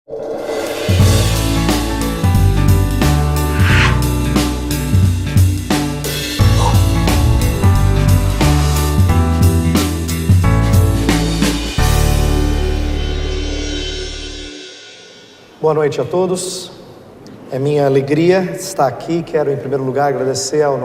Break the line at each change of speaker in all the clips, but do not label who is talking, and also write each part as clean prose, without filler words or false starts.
Boa noite a todos, é minha alegria estar aqui. Quero em primeiro lugar agradecer ao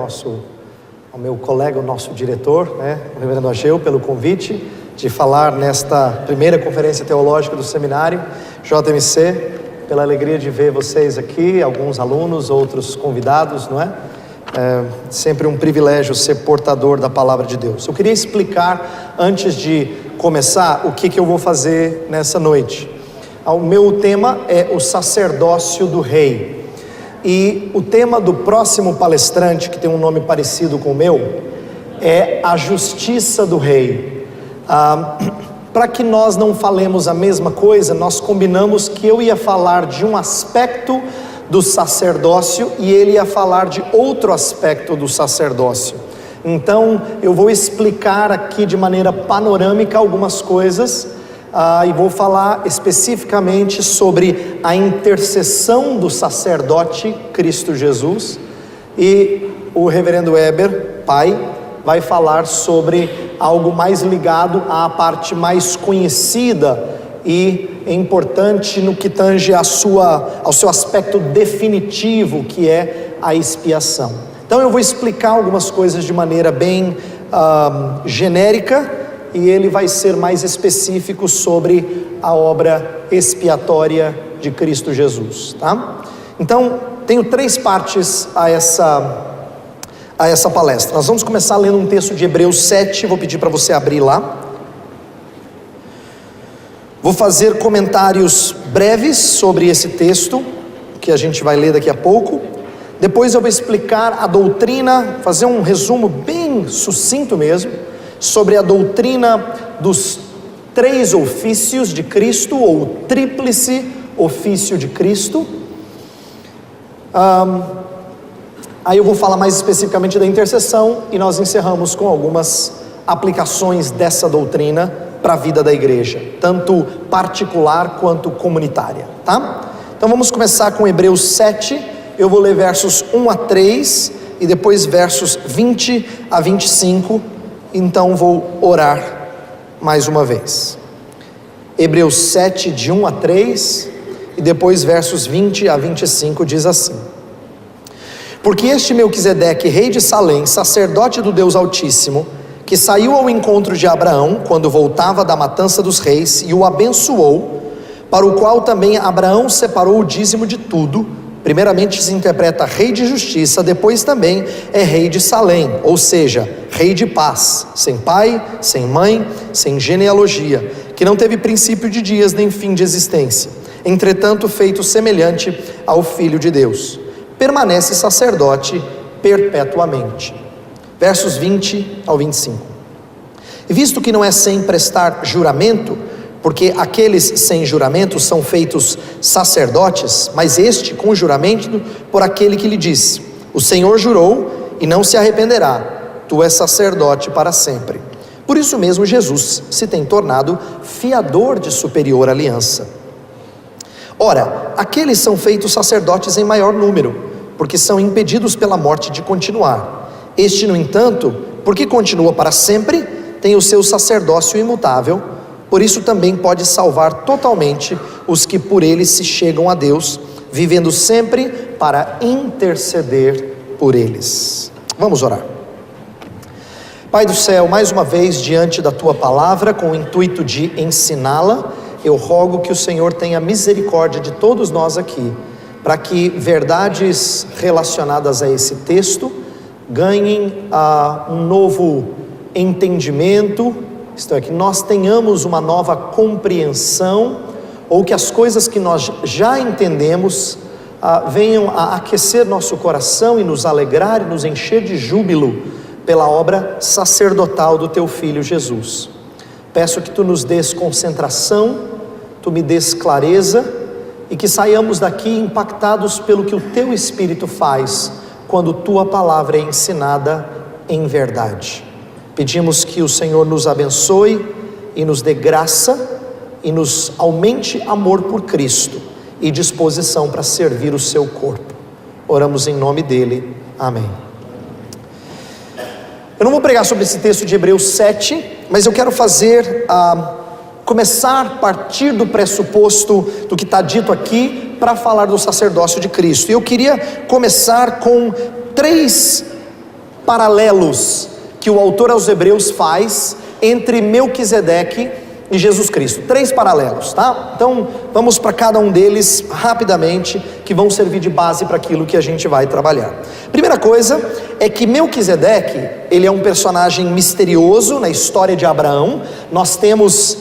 meu colega, o nosso diretor, o reverendo Ageu, pelo convite de falar nesta primeira conferência teológica do seminário JMC, pela alegria de ver vocês aqui, alguns alunos, outros convidados, não é? É sempre um privilégio ser portador da palavra de Deus. Eu queria explicar, antes de começar, o que eu vou fazer nessa noite. O meu tema é o sacerdócio do rei, e o tema do próximo palestrante, que tem um nome parecido com o meu, é a justiça do rei. Para que nós não falemos a mesma coisa, nós combinamos que eu ia falar de um aspecto do sacerdócio e ele ia falar de outro aspecto do sacerdócio. Então eu vou explicar aqui de maneira panorâmica algumas coisas, e vou falar especificamente sobre a intercessão do sacerdote Cristo Jesus, e o reverendo Weber, pai, vai falar sobre algo mais ligado à parte mais conhecida e importante no que tange ao seu aspecto definitivo, que é a expiação. Então eu vou explicar algumas coisas de maneira bem genérica, e ele vai ser mais específico sobre a obra expiatória de Cristo Jesus, tá? Então, tenho 3 partes a essa palestra. Nós vamos começar lendo um texto de Hebreus 7, vou pedir para você abrir lá. Vou fazer comentários breves sobre esse texto, que a gente vai ler daqui a pouco. Depois eu vou explicar a doutrina, fazer um resumo bem sucinto mesmo, sobre a doutrina dos 3 ofícios de Cristo, ou tríplice ofício de Cristo. Aí eu vou falar mais especificamente da intercessão, e nós encerramos com algumas aplicações dessa doutrina para a vida da igreja, tanto particular quanto comunitária, tá? Então vamos começar com Hebreus 7, eu vou ler versos 1 a 3, e depois versos 20 a 25, então vou orar mais uma vez. Hebreus 7, de 1 a 3, e depois versos 20 a 25, diz assim: Porque este Melquisedeque, rei de Salém, sacerdote do Deus Altíssimo, que saiu ao encontro de Abraão, quando voltava da matança dos reis, e o abençoou, para o qual também Abraão separou o dízimo de tudo, primeiramente se interpreta rei de justiça, depois também é rei de Salém, ou seja, rei de paz, sem pai, sem mãe, sem genealogia, que não teve princípio de dias nem fim de existência, entretanto feito semelhante ao Filho de Deus, permanece sacerdote perpetuamente. Versos 20 ao 25. E visto que não é sem prestar juramento, porque aqueles sem juramento são feitos sacerdotes, mas este com juramento por aquele que lhe disse: o Senhor jurou e não se arrependerá, tu és sacerdote para sempre. Por isso mesmo Jesus se tem tornado fiador de superior aliança. Ora, aqueles são feitos sacerdotes em maior número, porque são impedidos pela morte de continuar. Este, no entanto, porque continua para sempre, tem o seu sacerdócio imutável, por isso também pode salvar totalmente os que por ele se chegam a Deus, vivendo sempre para interceder por eles. Vamos orar. Pai do céu, mais uma vez diante da tua palavra, com o intuito de ensiná-la, eu rogo que o Senhor tenha misericórdia de todos nós aqui, para que verdades relacionadas a esse texto ganhem um novo entendimento, isto é, que nós tenhamos uma nova compreensão, ou que as coisas que nós já entendemos venham a aquecer nosso coração e nos alegrar e nos encher de júbilo pela obra sacerdotal do teu Filho Jesus. Peço que tu nos dês concentração, tu me dês clareza, e que saiamos daqui impactados pelo que o teu Espírito faz quando tua palavra é ensinada em verdade. Pedimos que o Senhor nos abençoe e nos dê graça e nos aumente amor por Cristo, e disposição para servir o seu corpo. Oramos em nome dele, amém. Eu não vou pregar sobre esse texto de Hebreus 7, mas eu quero começar a partir do pressuposto do que está dito aqui, para falar do sacerdócio de Cristo. E eu queria começar com 3 paralelos que o autor aos Hebreus faz entre Melquisedeque e Jesus Cristo. 3 paralelos, tá? Então vamos para cada um deles rapidamente, que vão servir de base para aquilo que a gente vai trabalhar. Primeira coisa é que Melquisedeque, ele é um personagem misterioso na história de Abraão. Nós temos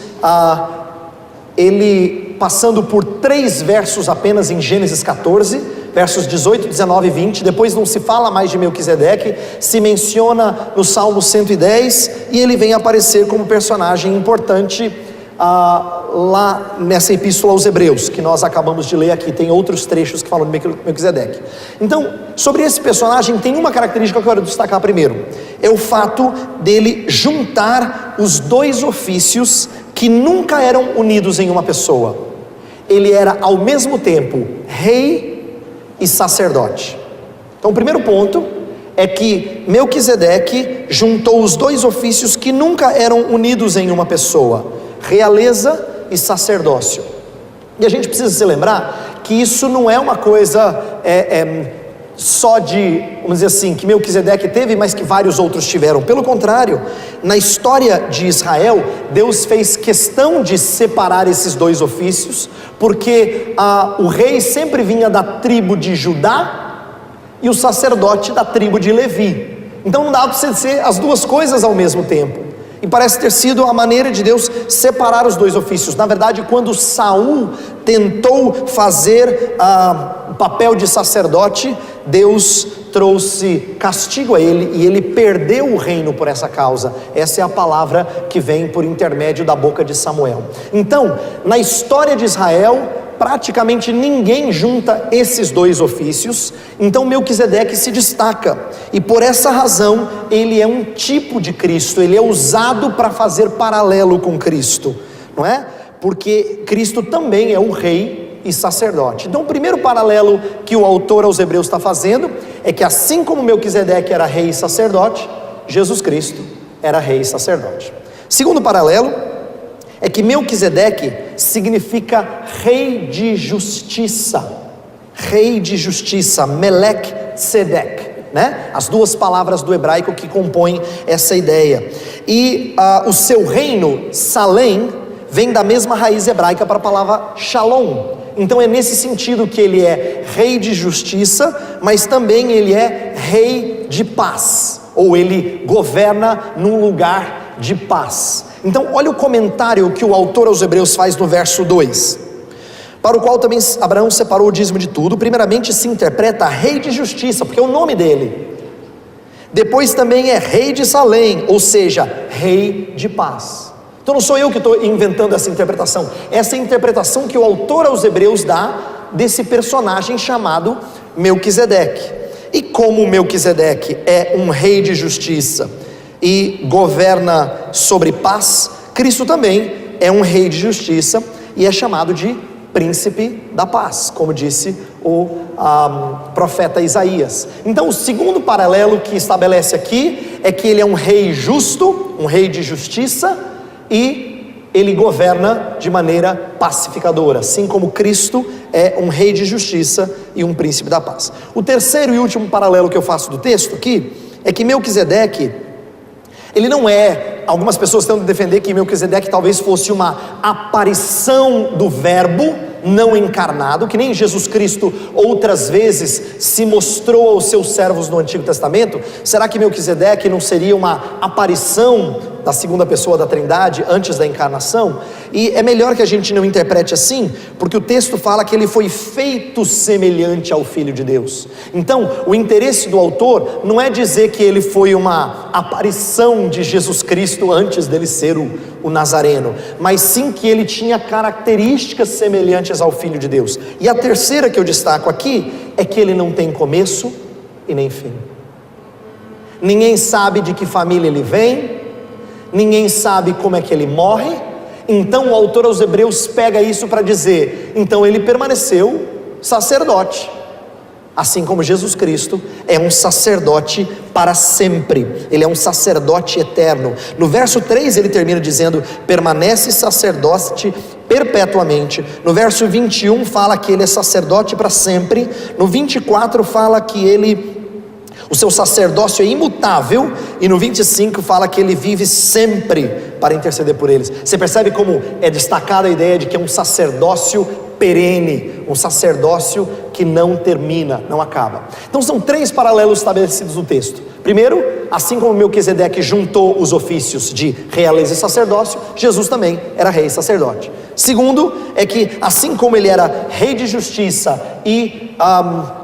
ele passando por 3 versos apenas em Gênesis 14, versos 18, 19 e 20, depois não se fala mais de Melquisedeque, se menciona no Salmo 110, e ele vem aparecer como personagem importante lá nessa epístola aos Hebreus, que nós acabamos de ler aqui. Tem outros trechos que falam de Melquisedeque. Então, sobre esse personagem, tem uma característica que eu quero destacar primeiro, é o fato dele juntar os 2 ofícios que nunca eram unidos em uma pessoa. Ele era ao mesmo tempo rei e sacerdote. Então o primeiro ponto é que Melquisedeque juntou os 2 ofícios que nunca eram unidos em uma pessoa: realeza e sacerdócio. E a gente precisa se lembrar que isso não é uma coisa só de, vamos dizer assim, que Melquisedeque teve, mas que vários outros tiveram. Pelo contrário, na história de Israel, Deus fez questão de separar esses 2 ofícios, porque o rei sempre vinha da tribo de Judá e o sacerdote da tribo de Levi. Então não dá para você ser as 2 coisas ao mesmo tempo. E parece ter sido a maneira de Deus separar os 2 ofícios. Na verdade, quando Saul tentou fazer o papel de sacerdote, Deus trouxe castigo a ele, e ele perdeu o reino por essa causa. Essa é a palavra que vem por intermédio da boca de Samuel. Então, na história de Israel, praticamente ninguém junta esses 2 ofícios. Então Melquisedeque se destaca, e por essa razão ele é um tipo de Cristo. Ele é usado para fazer paralelo com Cristo, não é? Porque Cristo também é o rei e sacerdote. Então o primeiro paralelo que o autor aos Hebreus está fazendo é que, assim como Melquisedeque era rei e sacerdote, Jesus Cristo era rei e sacerdote. Segundo paralelo é que Melquisedeque significa rei de justiça. Rei de justiça, Melech Tzedek, né? As 2 palavras do hebraico que compõem essa ideia. E o seu reino, Salem, vem da mesma raiz hebraica para a palavra Shalom. Então é nesse sentido que ele é rei de justiça, mas também ele é rei de paz, ou ele governa num lugar de paz. Então olha o comentário que o autor aos Hebreus faz no verso 2: para o qual também Abraão separou o dízimo de tudo. Primeiramente se interpreta rei de justiça, porque é o nome dele. Depois também é rei de Salém, ou seja, rei de paz. Então não sou eu que estou inventando essa interpretação, essa é a interpretação que o autor aos Hebreus dá desse personagem chamado Melquisedeque. E como Melquisedeque é um rei de justiça e governa sobre paz, Cristo também é um rei de justiça e é chamado de príncipe da paz, como disse o profeta Isaías. Então o segundo paralelo que estabelece aqui é que ele é um rei justo, um rei de justiça, e ele governa de maneira pacificadora, assim como Cristo é um rei de justiça e um príncipe da paz. O terceiro e último paralelo que eu faço do texto aqui é que Melquisedeque, ele não é, algumas pessoas tentam defender que Melquisedeque talvez fosse uma aparição do verbo não encarnado, que nem Jesus Cristo outras vezes se mostrou aos seus servos no Antigo Testamento. Será que Melquisedeque não seria uma aparição da segunda pessoa da Trindade antes da encarnação? E é melhor que a gente não interprete assim, porque o texto fala que ele foi feito semelhante ao Filho de Deus. Então o interesse do autor não é dizer que ele foi uma aparição de Jesus Cristo antes dele ser o Nazareno, mas sim que ele tinha características semelhantes ao Filho de Deus. E a terceira que eu destaco aqui é que ele não tem começo e nem fim. Ninguém sabe de que família ele vem, ninguém sabe como é que ele morre, Então o autor aos Hebreus pega isso para dizer: então ele permaneceu sacerdote, assim como Jesus Cristo é um sacerdote para sempre, ele é um sacerdote eterno. No verso 3 ele termina dizendo: permanece sacerdote perpetuamente. No verso 21 fala que ele é sacerdote para sempre. No 24 fala que o seu sacerdócio é imutável, e no 25 fala que ele vive sempre para interceder por eles. Você percebe como é destacada a ideia de que é um sacerdócio perene, um sacerdócio que não termina, não acaba. Então são 3 paralelos estabelecidos no texto. Primeiro, assim como Melquisedeque juntou os ofícios de realeza e sacerdócio, Jesus também era rei e sacerdote. Segundo, é que assim como ele era rei de justiça e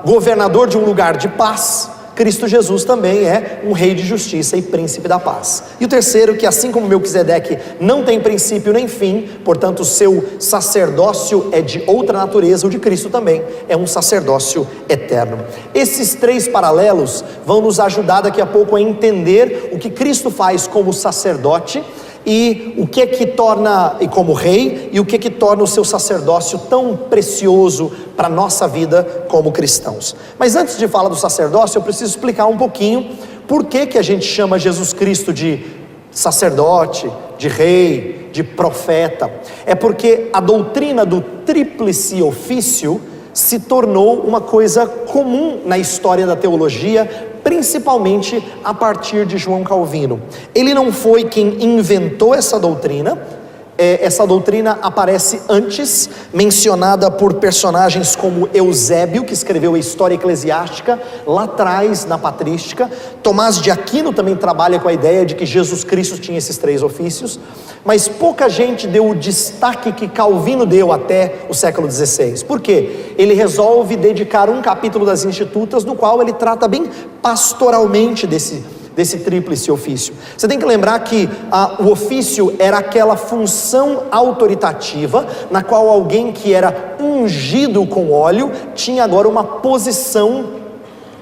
governador de um lugar de paz, Cristo Jesus também é um rei de justiça e príncipe da paz. E o terceiro, que assim como Melquisedeque não tem princípio nem fim, portanto o seu sacerdócio é de outra natureza, o de Cristo também é um sacerdócio eterno. Esses 3 paralelos vão nos ajudar daqui a pouco a entender o que Cristo faz como sacerdote, e o que é que torna, e como rei, e o que é que torna o seu sacerdócio tão precioso para a nossa vida como cristãos. Mas antes de falar do sacerdócio, eu preciso explicar um pouquinho por que a gente chama Jesus Cristo de sacerdote, de rei, de profeta. É porque a doutrina do tríplice ofício se tornou uma coisa comum na história da teologia, principalmente a partir de João Calvino. Ele não foi quem inventou essa doutrina. Essa doutrina aparece antes, mencionada por personagens como Eusébio, que escreveu a História Eclesiástica, lá atrás na Patrística. Tomás de Aquino também trabalha com a ideia de que Jesus Cristo tinha esses 3 ofícios, mas pouca gente deu o destaque que Calvino deu até o século XVI. Por quê? Ele resolve dedicar um capítulo das Institutas, no qual ele trata bem pastoralmente desse tríplice ofício. Você tem que lembrar que o ofício era aquela função autoritativa, na qual alguém que era ungido com óleo tinha agora uma posição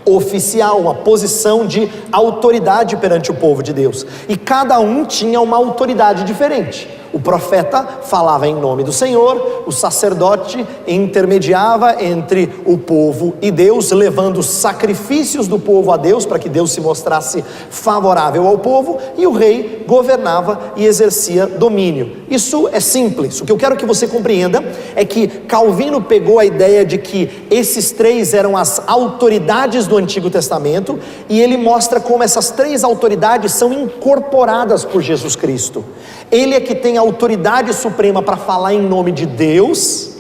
oficial, uma posição de autoridade perante o povo de Deus, e cada um tinha uma autoridade diferente. O profeta falava em nome do Senhor, o sacerdote intermediava entre o povo e Deus, levando sacrifícios do povo a Deus, para que Deus se mostrasse favorável ao povo, e o rei governava e exercia domínio. Isso é simples. O que eu quero que você compreenda é que Calvino pegou a ideia de que esses 3 eram as autoridades do Antigo Testamento, e ele mostra como essas 3 autoridades são incorporadas por Jesus Cristo. Ele é que tem a autoridade suprema para falar em nome de Deus.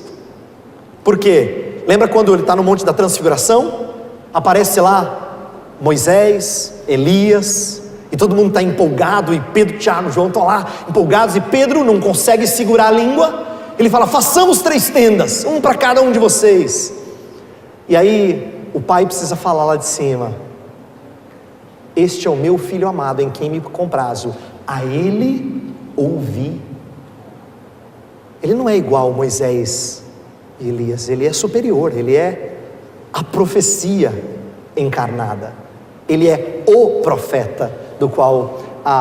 Por quê? Lembra quando ele está no Monte da Transfiguração? Aparece lá Moisés, Elias, e todo mundo está empolgado, e Pedro, Tiago, João estão lá empolgados, e Pedro não consegue segurar a língua. Ele fala: façamos 3 tendas, um para cada um de vocês. E aí o pai precisa falar lá de cima: este é o meu filho amado, em quem me comprazo, a ele ouvi. Ele não é igual a Moisés e Elias, ele é superior, ele é a profecia encarnada, ele é o profeta do qual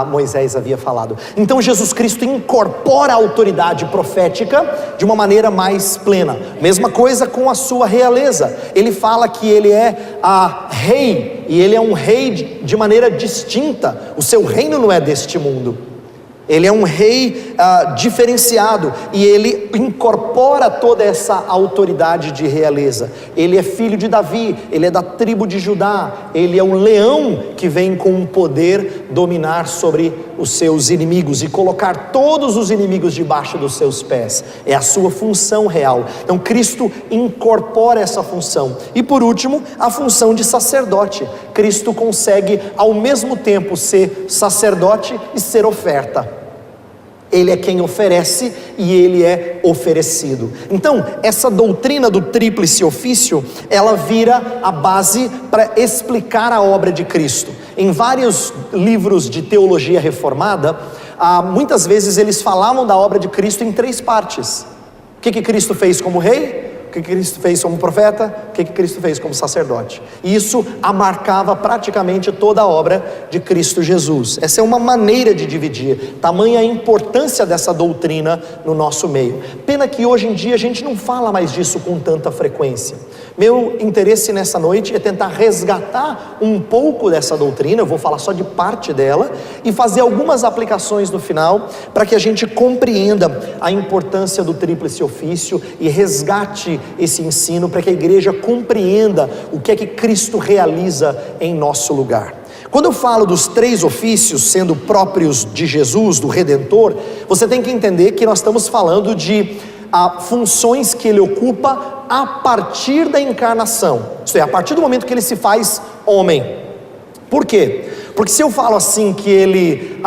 Moisés havia falado. Então Jesus Cristo incorpora a autoridade profética de uma maneira mais plena. Mesma coisa com a sua realeza. Ele fala que ele é rei, e ele é um rei de maneira distinta. O seu reino não é deste mundo. Ele é um rei diferenciado, e ele incorpora toda essa autoridade de realeza. Ele é filho de Davi, ele é da tribo de Judá, ele é um leão que vem com o poder dominar sobre os seus inimigos e colocar todos os inimigos debaixo dos seus pés. É a sua função real. Então Cristo incorpora essa função. E por último, a função de sacerdote. Cristo consegue ao mesmo tempo ser sacerdote e ser oferta. Ele é quem oferece e ele é oferecido. Então, essa doutrina do tríplice ofício, ela vira a base para explicar a obra de Cristo. Em vários livros de teologia reformada, muitas vezes eles falavam da obra de Cristo em 3 partes. O que Cristo fez como rei? que Cristo fez como profeta, o que Cristo fez como sacerdote. E isso amarcava praticamente toda a obra de Cristo Jesus. Essa é uma maneira de dividir, tamanha a importância dessa doutrina no nosso meio. Pena que hoje em dia a gente não fala mais disso com tanta frequência. Meu interesse nessa noite é tentar resgatar um pouco dessa doutrina, eu vou falar só de parte dela, e fazer algumas aplicações no final, para que a gente compreenda a importância do tríplice ofício e resgate esse ensino, para que a igreja compreenda o que é que Cristo realiza em nosso lugar. Quando eu falo dos 3 ofícios sendo próprios de Jesus, do Redentor, você tem que entender que nós estamos falando de funções que ele ocupa a partir da encarnação, isto é, a partir do momento que ele se faz homem. Por quê? Porque se eu falo assim que ele,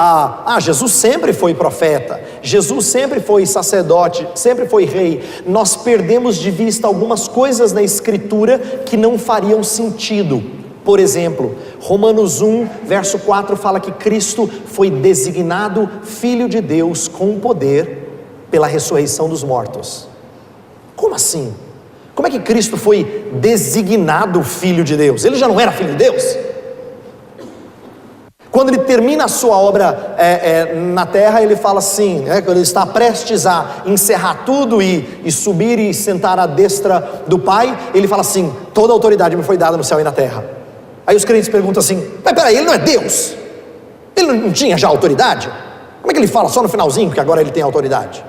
Jesus sempre foi profeta, Jesus sempre foi sacerdote, sempre foi rei, nós perdemos de vista algumas coisas na Escritura que não fariam sentido. Por exemplo, Romanos 1, verso 4 fala que Cristo foi designado Filho de Deus com poder pela ressurreição dos mortos. Como assim? Como é que Cristo foi designado Filho de Deus? Ele já não era Filho de Deus? Quando ele termina a sua obra na terra, ele fala assim, quando ele está prestes a encerrar tudo e subir e sentar à destra do Pai, ele fala assim: toda a autoridade me foi dada no céu e na terra. Aí os crentes perguntam assim: mas peraí, ele não é Deus? Ele não tinha já autoridade? Como é que ele fala só no finalzinho que agora ele tem autoridade?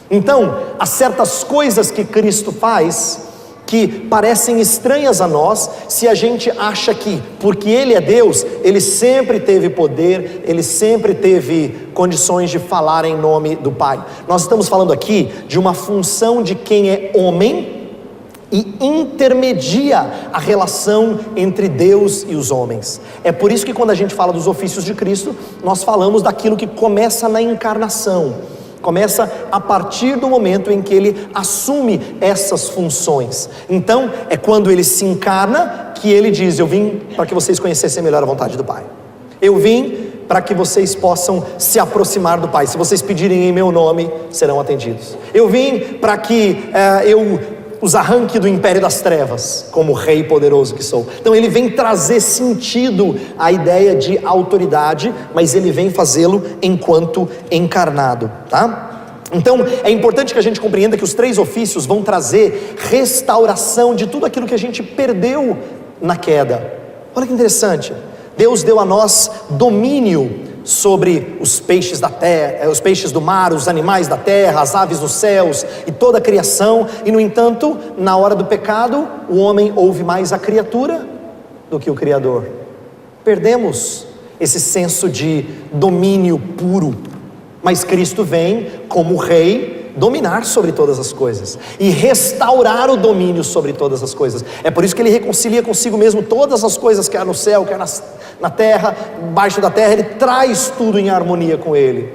Então, há certas coisas que Cristo faz que parecem estranhas a nós, se a gente acha que, porque Ele é Deus, Ele sempre teve poder, Ele sempre teve condições de falar em nome do Pai. Nós estamos falando aqui de uma função de quem é homem e intermedia a relação entre Deus e os homens. É por isso que quando a gente fala dos ofícios de Cristo, nós falamos daquilo que começa na encarnação. Começa a partir do momento em que ele assume essas funções. Então, é quando ele se encarna que ele diz: eu vim para que vocês conhecessem melhor a vontade do Pai. Eu vim para que vocês possam se aproximar do Pai. Se vocês pedirem em meu nome, serão atendidos. Eu vim para que eu os arranque do império das trevas, como rei poderoso que sou. Então ele vem trazer sentido à ideia de autoridade, mas ele vem fazê-lo enquanto encarnado, tá? Então é importante que a gente compreenda que os 3 ofícios vão trazer restauração de tudo aquilo que a gente perdeu na queda. Olha que interessante, Deus deu a nós domínio sobre os peixes da terra, os peixes do mar, os animais da terra, as aves dos céus e toda a criação. E no entanto, na hora do pecado, o homem ouve mais a criatura do que o Criador. Perdemos esse senso de domínio puro, mas Cristo vem como rei dominar sobre todas as coisas e restaurar o domínio sobre todas as coisas. É por isso que ele reconcilia consigo mesmo todas as coisas, quer no céu, quer na terra, embaixo da terra. Ele traz tudo em harmonia com ele.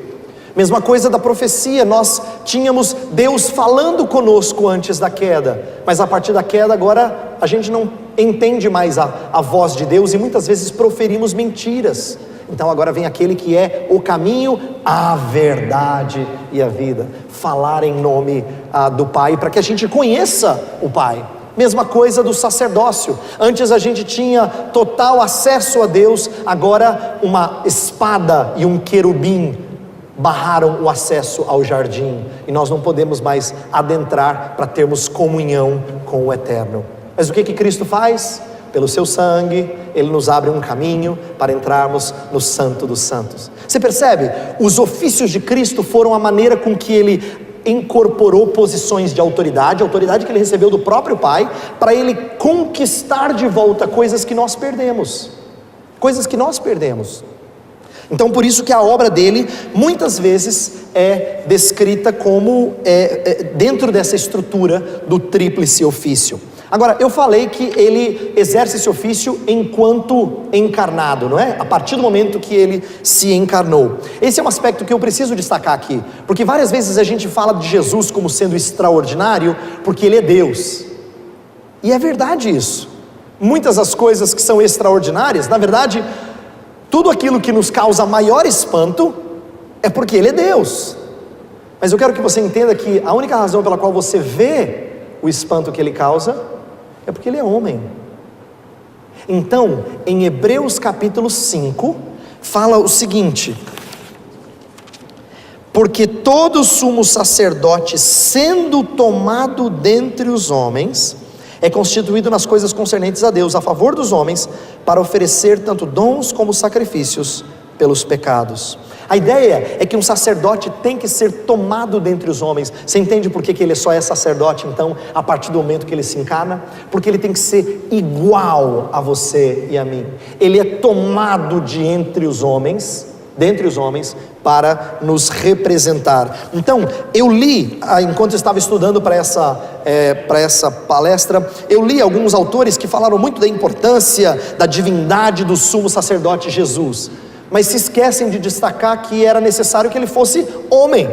Mesma coisa da profecia, nós tínhamos Deus falando conosco antes da queda, mas a partir da queda agora a gente não entende mais a voz de Deus e muitas vezes proferimos mentiras. Então agora vem aquele que é o caminho, a verdade e a vida. Falar em nome do Pai, para que a gente conheça o Pai. Mesma coisa do sacerdócio. Antes a gente tinha total acesso a Deus, agora uma espada e um querubim barraram o acesso ao jardim. E nós não podemos mais adentrar para termos comunhão com o Eterno. Mas o que Cristo faz? Pelo seu sangue, Ele nos abre um caminho para entrarmos no Santo dos Santos. Você percebe? Os ofícios de Cristo foram a maneira com que Ele incorporou posições de autoridade, a autoridade que Ele recebeu do próprio Pai, para Ele conquistar de volta coisas que nós perdemos. Coisas que nós perdemos. Então por isso que a obra dele muitas vezes é descrita como dentro dessa estrutura do tríplice ofício. Agora, eu falei que ele exerce esse ofício enquanto encarnado, não é? A partir do momento que ele se encarnou. Esse é um aspecto que eu preciso destacar aqui, porque várias vezes a gente fala de Jesus como sendo extraordinário, porque ele é Deus. E é verdade isso. Muitas das coisas que são extraordinárias, na verdade, tudo aquilo que nos causa maior espanto, é porque ele é Deus. Mas eu quero que você entenda que a única razão pela qual você vê o espanto que ele causa é porque ele é homem. Então, em Hebreus capítulo 5, fala o seguinte: porque todo sumo sacerdote, sendo tomado dentre os homens, é constituído nas coisas concernentes a Deus, a favor dos homens, para oferecer tanto dons como sacrifícios pelos pecados. A ideia é que um sacerdote tem que ser tomado dentre os homens. Você entende por que ele só é sacerdote, então, a partir do momento que ele se encarna? Porque ele tem que ser igual a você e a mim. Ele é tomado dentre os homens, para nos representar. Então, eu li, enquanto eu estava estudando para essa palestra, eu li alguns autores que falaram muito da importância da divindade do sumo sacerdote Jesus, mas se esquecem de destacar que era necessário que ele fosse homem,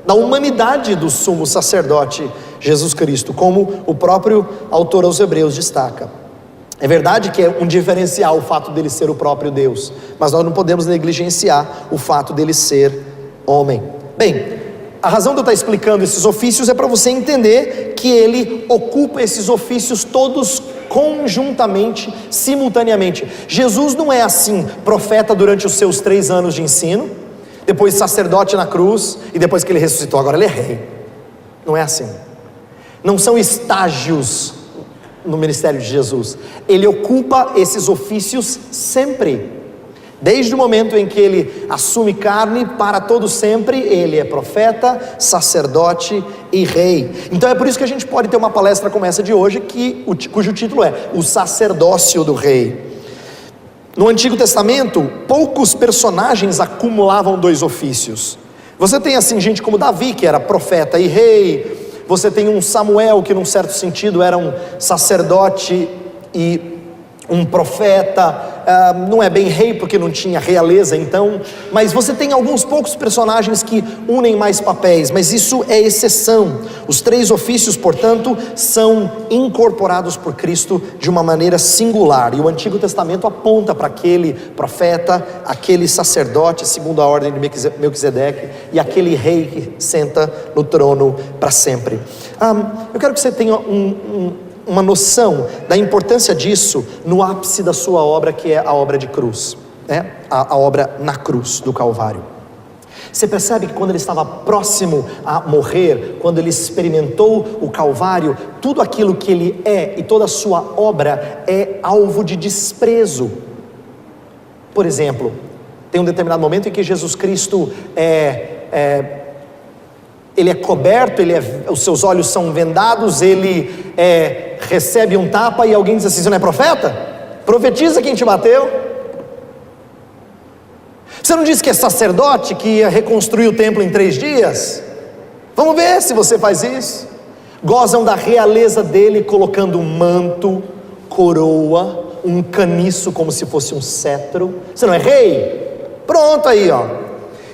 da humanidade do sumo sacerdote Jesus Cristo, como o próprio autor aos Hebreus destaca. É verdade que é um diferencial o fato dele ser o próprio Deus, mas nós não podemos negligenciar o fato dele ser homem. Bem, a razão de eu estar explicando esses ofícios é para você entender que ele ocupa esses ofícios todos conjuntamente, simultaneamente. Jesus não é assim, profeta durante os seus 3 anos de ensino, depois sacerdote na cruz, e depois que ele ressuscitou, agora ele é rei. Não é assim. Não são estágios no ministério de Jesus. Ele ocupa esses ofícios sempre. Desde o momento em que ele assume carne, para todo sempre, ele é profeta, sacerdote e rei. Então é por isso que a gente pode ter uma palestra como essa de hoje, cujo título é O Sacerdócio do Rei. No Antigo Testamento, poucos personagens acumulavam 2 ofícios. Você tem assim gente como Davi, que era profeta e rei. Você tem um Samuel, que num certo sentido era um sacerdote e um profeta, não é bem rei porque não tinha realeza então, mas você tem alguns poucos personagens que unem mais papéis, mas isso é exceção. Os 3 ofícios, portanto, são incorporados por Cristo de uma maneira singular, e o Antigo Testamento aponta para aquele profeta, aquele sacerdote segundo a ordem de Melquisedeque, e aquele rei que senta no trono para sempre. Eu quero que você tenha uma noção da importância disso no ápice da sua obra, que é a obra de cruz, né? A obra na cruz do Calvário. Você percebe que quando ele estava próximo a morrer, quando ele experimentou o Calvário, tudo aquilo que ele é e toda a sua obra é alvo de desprezo. Por exemplo, tem um determinado momento em que Jesus Cristo ele é coberto, os seus olhos são vendados, ele recebe um tapa e alguém diz assim: você não é profeta? Profetiza quem te bateu. Você não disse que é sacerdote, que ia reconstruir o templo em 3 dias? Vamos ver se você faz isso. Gozam da realeza dele, colocando um manto, coroa, um caniço como se fosse um cetro. Você não é rei? Pronto aí, ó.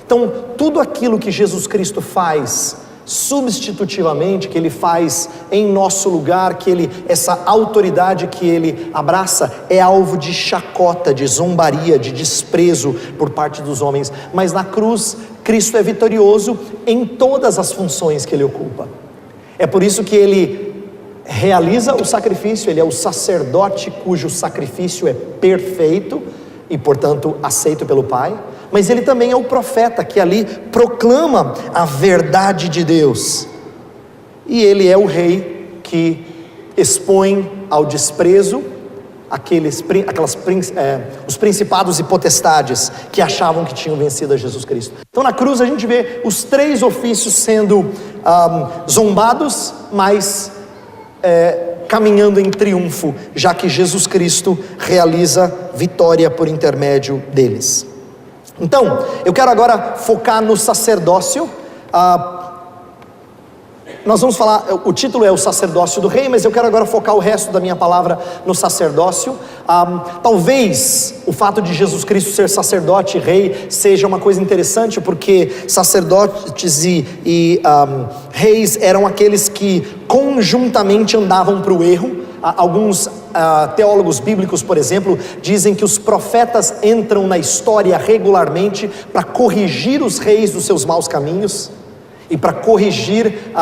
Então, tudo aquilo que Jesus Cristo faz substitutivamente, que ele faz em nosso lugar, essa autoridade que ele abraça, é alvo de chacota, de zombaria, de desprezo por parte dos homens. Mas na cruz, Cristo é vitorioso em todas as funções que ele ocupa. É por isso que ele realiza o sacrifício, ele é o sacerdote cujo sacrifício é perfeito e, portanto, aceito pelo Pai. Mas ele também é o profeta que ali proclama a verdade de Deus, e ele é o rei que expõe ao desprezo os principados e potestades que achavam que tinham vencido a Jesus Cristo. Então na cruz a gente vê os 3 ofícios sendo zombados, mas caminhando em triunfo, já que Jesus Cristo realiza vitória por intermédio deles. Então, eu quero agora focar no sacerdócio. Nós vamos falar, o título é o sacerdócio do rei, mas eu quero agora focar o resto da minha palavra no sacerdócio. Talvez o fato de Jesus Cristo ser sacerdote e rei seja uma coisa interessante, porque sacerdotes e reis eram aqueles que conjuntamente andavam para o erro. Alguns teólogos bíblicos, por exemplo, dizem que os profetas entram na história regularmente para corrigir os reis dos seus maus caminhos. e para corrigir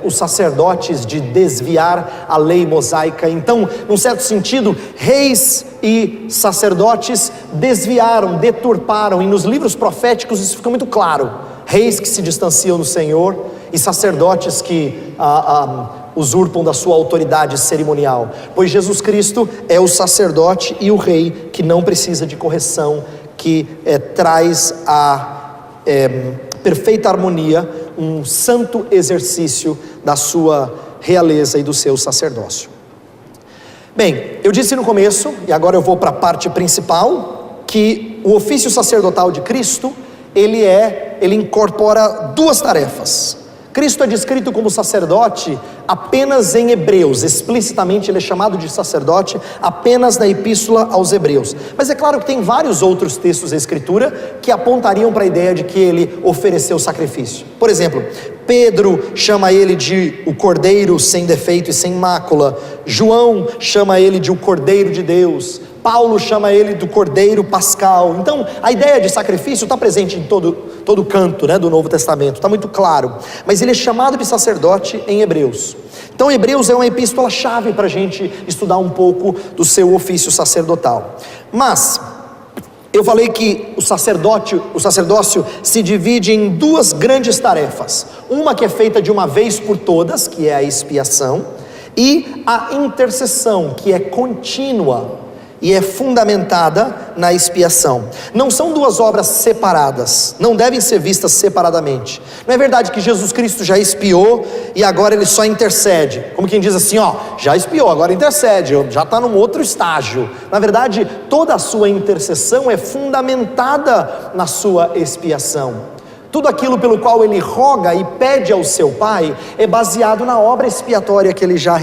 os sacerdotes de desviar a lei mosaica. Então, num certo sentido, reis e sacerdotes desviaram, deturparam, e nos livros proféticos isso fica muito claro: reis que se distanciam do Senhor e sacerdotes que usurpam da sua autoridade cerimonial, pois Jesus Cristo é o sacerdote e o rei que não precisa de correção, que traz perfeita harmonia, um santo exercício da sua realeza e do seu sacerdócio. Bem, eu disse no começo, e agora eu vou para a parte principal, que o ofício sacerdotal de Cristo, ele incorpora duas tarefas. Cristo é descrito como sacerdote apenas em Hebreus, explicitamente ele é chamado de sacerdote apenas na epístola aos Hebreus. Mas é claro que tem vários outros textos da Escritura que apontariam para a ideia de que ele ofereceu sacrifício. Por exemplo, Pedro chama ele de o Cordeiro sem defeito e sem mácula, João chama ele de o Cordeiro de Deus, Paulo chama ele do Cordeiro Pascal. Então a ideia de sacrifício está presente em todo canto, do Novo Testamento, está muito claro, mas ele é chamado de sacerdote em Hebreus. Então Hebreus é uma epístola chave para a gente estudar um pouco do seu ofício sacerdotal. Mas eu falei que o sacerdócio se divide em duas grandes tarefas: uma que é feita de uma vez por todas, que é a expiação, e a intercessão, que é contínua e é fundamentada na expiação. Não são duas obras separadas, não devem ser vistas separadamente. Não é verdade que Jesus Cristo já expiou e agora ele só intercede, como quem diz assim, já expiou, agora intercede, já está num outro estágio. Na verdade, toda a sua intercessão é fundamentada na sua expiação. Tudo aquilo pelo qual ele roga e pede ao seu Pai é baseado na obra expiatória que ele já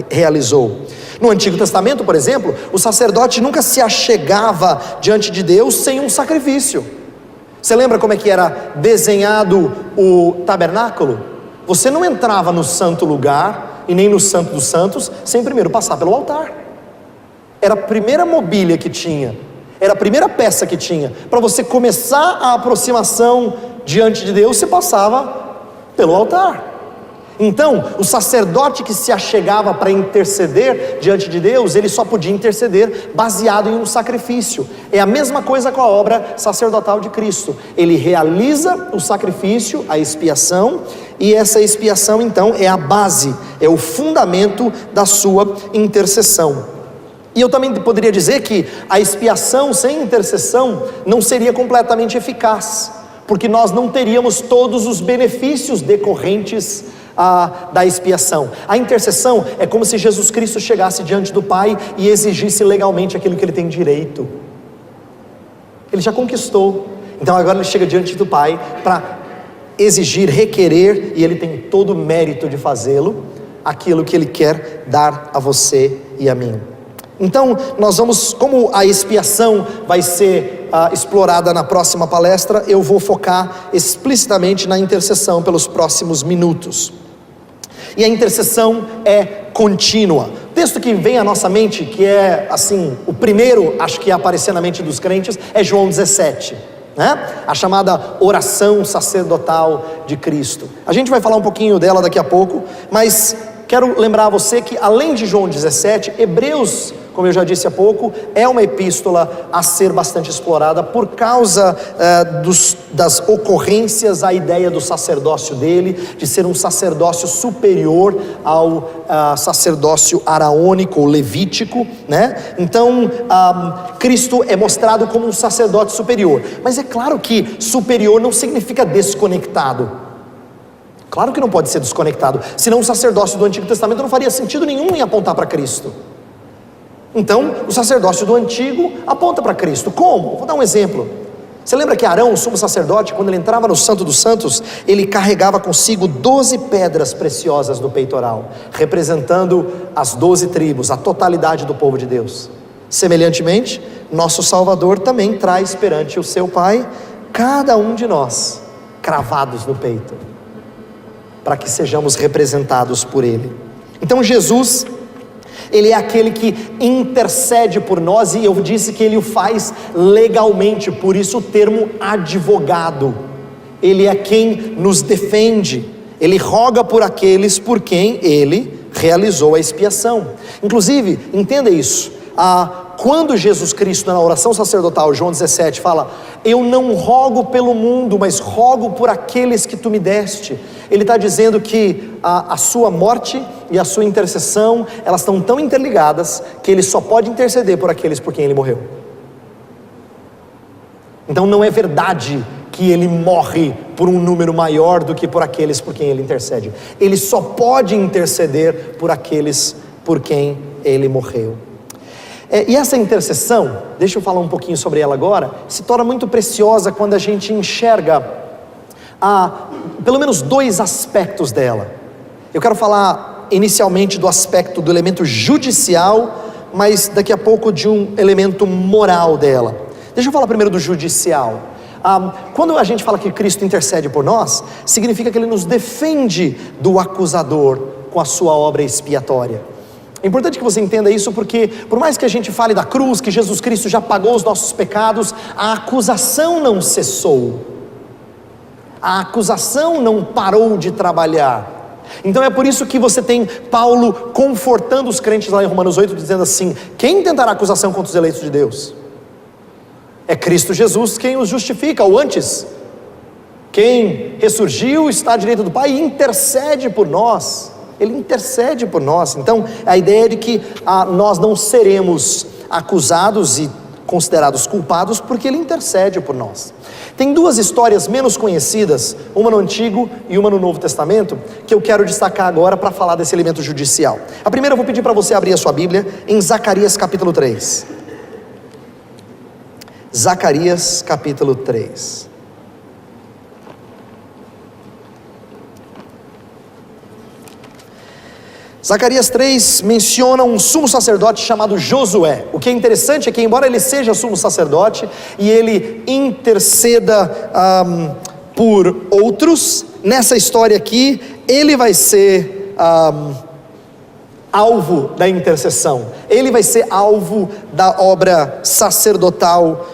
realizou. No Antigo Testamento, por exemplo, o sacerdote nunca se achegava diante de Deus sem um sacrifício. Você lembra como é que era desenhado o tabernáculo? Você não entrava no santo lugar e nem no santo dos santos sem primeiro passar pelo altar. Era a primeira mobília que tinha, era a primeira peça que tinha. Para você começar a aproximação diante de Deus, você passava pelo altar. Então, o sacerdote que se achegava para interceder diante de Deus, ele só podia interceder baseado em um sacrifício. É a mesma coisa com a obra sacerdotal de Cristo. Ele realiza o sacrifício, a expiação, e essa expiação então é a base, é o fundamento da sua intercessão. E eu também poderia dizer que a expiação sem intercessão não seria completamente eficaz, porque nós não teríamos todos os benefícios decorrentes da expiação. A intercessão é como se Jesus Cristo chegasse diante do Pai e exigisse legalmente aquilo que ele tem direito. Ele já conquistou, então agora ele chega diante do Pai para exigir, requerer, e ele tem todo o mérito de fazê-lo, aquilo que ele quer dar a você e a mim. Então nós vamos, como a expiação vai ser explorada na próxima palestra, eu vou focar explicitamente na intercessão pelos próximos minutos. E a intercessão é contínua. O texto que vem à nossa mente, que é assim, o primeiro, acho que ia aparecer na mente dos crentes, é João 17, a chamada oração sacerdotal de Cristo. A gente vai falar um pouquinho dela daqui a pouco, mas quero lembrar a você que além de João 17, Hebreus, como eu já disse há pouco, é uma epístola a ser bastante explorada por causa das ocorrências, a ideia do sacerdócio dele, de ser um sacerdócio superior ao sacerdócio araônico ou levítico, Então, Cristo é mostrado como um sacerdote superior, mas é claro que superior não significa desconectado. Claro que não pode ser desconectado, senão o sacerdócio do Antigo Testamento não faria sentido nenhum em apontar para Cristo. Então, o sacerdócio do Antigo aponta para Cristo. Como? Vou dar um exemplo. Você lembra que Arão, o sumo sacerdote, quando ele entrava no Santo dos Santos, ele carregava consigo 12 pedras preciosas no peitoral, representando as 12 tribos, a totalidade do povo de Deus. Semelhantemente, nosso Salvador também traz perante o seu Pai cada um de nós, cravados no peito, para que sejamos representados por Ele. Então Jesus, Ele é aquele que intercede por nós, e eu disse que Ele o faz legalmente, por isso o termo advogado. Ele é quem nos defende, Ele roga por aqueles por quem Ele realizou a expiação. Inclusive, entenda isso, quando Jesus Cristo na oração sacerdotal, João 17, fala: eu não rogo pelo mundo, mas rogo por aqueles que tu me deste. Ele está dizendo que a sua morte e a sua intercessão, elas estão tão interligadas, que Ele só pode interceder por aqueles por quem Ele morreu. Então não é verdade que Ele morre por um número maior do que por aqueles por quem Ele intercede. Ele só pode interceder por aqueles por quem Ele morreu. E essa intercessão, deixa eu falar um pouquinho sobre ela agora, se torna muito preciosa quando a gente enxerga pelo menos dois aspectos dela. Eu quero falar inicialmente do aspecto do elemento judicial, mas daqui a pouco de um elemento moral dela. Deixa eu falar primeiro do judicial. Quando a gente fala que Cristo intercede por nós, significa que Ele nos defende do acusador com a sua obra expiatória. É importante que você entenda isso, porque por mais que a gente fale da cruz, que Jesus Cristo já pagou os nossos pecados, a acusação não cessou, a acusação não parou de trabalhar. Então é por isso que você tem Paulo confortando os crentes lá em Romanos 8, dizendo assim: quem tentará acusação contra os eleitos de Deus? É Cristo Jesus quem os justifica, ou antes, quem ressurgiu, está à direita do Pai e intercede por nós. Ele intercede por nós. Então a ideia é de que nós não seremos acusados e considerados culpados, porque Ele intercede por nós. Tem duas histórias menos conhecidas, uma no Antigo e uma no Novo Testamento, que eu quero destacar agora para falar desse elemento judicial. A primeira eu vou pedir para você abrir a sua Bíblia em Zacarias capítulo 3. Zacarias capítulo 3. Zacarias 3 menciona um sumo sacerdote chamado Josué. O que é interessante é que, embora ele seja sumo sacerdote e ele interceda por outros, nessa história aqui, ele vai ser alvo da intercessão. Ele vai ser alvo da obra sacerdotal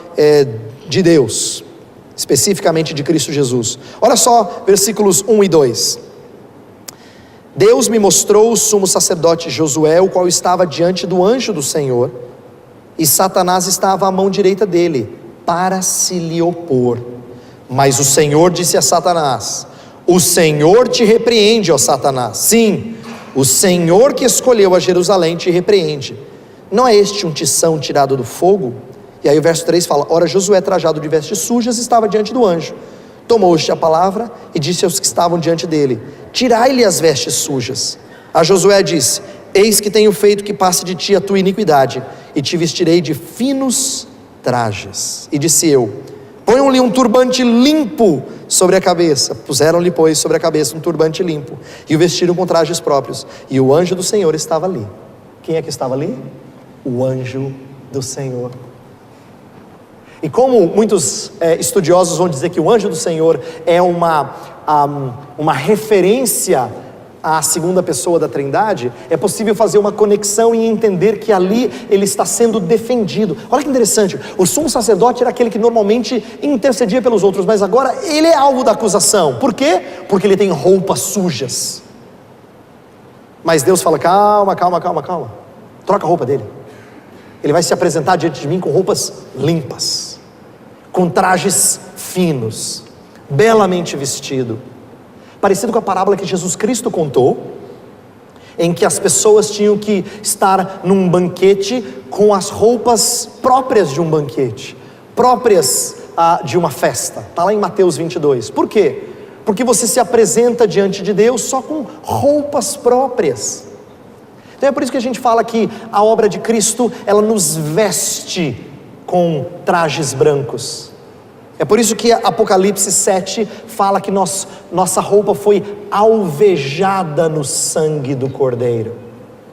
de Deus, especificamente de Cristo Jesus. Olha só, versículos 1 e 2. Deus me mostrou o sumo sacerdote Josué, o qual estava diante do anjo do Senhor, e Satanás estava à mão direita dele, para se lhe opor. Mas o Senhor disse a Satanás: o Senhor te repreende, ó Satanás. Sim, o Senhor que escolheu a Jerusalém te repreende. Não é este um tição tirado do fogo? E aí o verso 3 fala: ora Josué, trajado de vestes sujas, estava diante do anjo. Tomou-te a palavra e disse aos que estavam diante dele: tirai-lhe as vestes sujas. A Josué disse: eis que tenho feito que passe de ti a tua iniquidade, e te vestirei de finos trajes. E disse eu: ponham-lhe um turbante limpo sobre a cabeça. Puseram-lhe, pois, sobre a cabeça um turbante limpo, e o vestiram com trajes próprios. E o anjo do Senhor estava ali. Quem é que estava ali? O anjo do Senhor. E como muitos estudiosos vão dizer que o anjo do Senhor é uma referência à segunda pessoa da Trindade, é possível fazer uma conexão e entender que ali ele está sendo defendido. Olha que interessante, o sumo sacerdote era aquele que normalmente intercedia pelos outros, mas agora ele é alvo da acusação. Por quê? Porque ele tem roupas sujas. Mas Deus fala: calma, troca a roupa dele. Ele vai se apresentar diante de mim com roupas limpas, com trajes finos, belamente vestido. Parecido com a parábola que Jesus Cristo contou, em que as pessoas tinham que estar num banquete com as roupas próprias de um banquete, próprias de uma festa. Está lá em Mateus 22. Por quê? Porque você se apresenta diante de Deus só com roupas próprias. Então é por isso que a gente fala que a obra de Cristo, ela nos veste com trajes brancos. É por isso que Apocalipse 7 fala que nossa roupa foi alvejada no sangue do Cordeiro.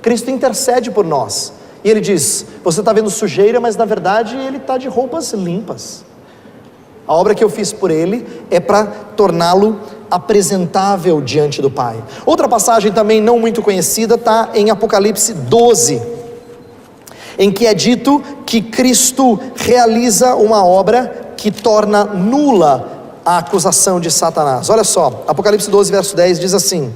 Cristo intercede por nós. E Ele diz: você está vendo sujeira, mas na verdade Ele está de roupas limpas. A obra que eu fiz por Ele é para torná-lo apresentável diante do Pai. Outra passagem também não muito conhecida está em Apocalipse 12, em que é dito que Cristo realiza uma obra que torna nula a acusação de Satanás. Olha só, Apocalipse 12, verso 10 diz assim: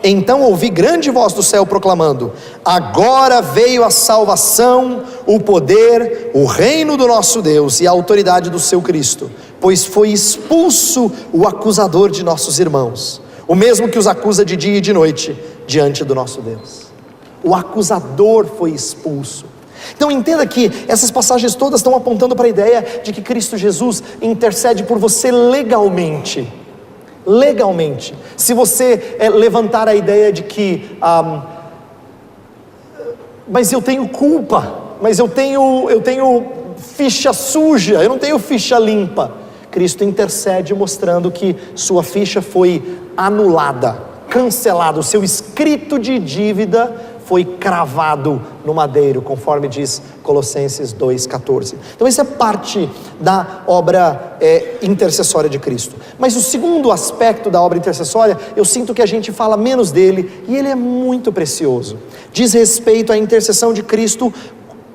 então ouvi grande voz do céu proclamando: agora veio a salvação, o poder, o reino do nosso Deus e a autoridade do seu Cristo, pois foi expulso o acusador de nossos irmãos, o mesmo que os acusa de dia e de noite diante do nosso Deus. O acusador foi expulso. Então entenda que essas passagens todas estão apontando para a ideia de que Cristo Jesus intercede por você legalmente. Legalmente. Se você levantar a ideia de que mas eu tenho culpa, mas eu tenho ficha suja, eu não tenho ficha limpa, Cristo intercede mostrando que sua ficha foi anulada, cancelada, o seu escrito de dívida foi cravado no madeiro, conforme diz Colossenses 2,14. Então isso é parte da obra intercessória de Cristo. Mas o segundo aspecto da obra intercessória, eu sinto que a gente fala menos dele, e ele é muito precioso. Diz respeito à intercessão de Cristo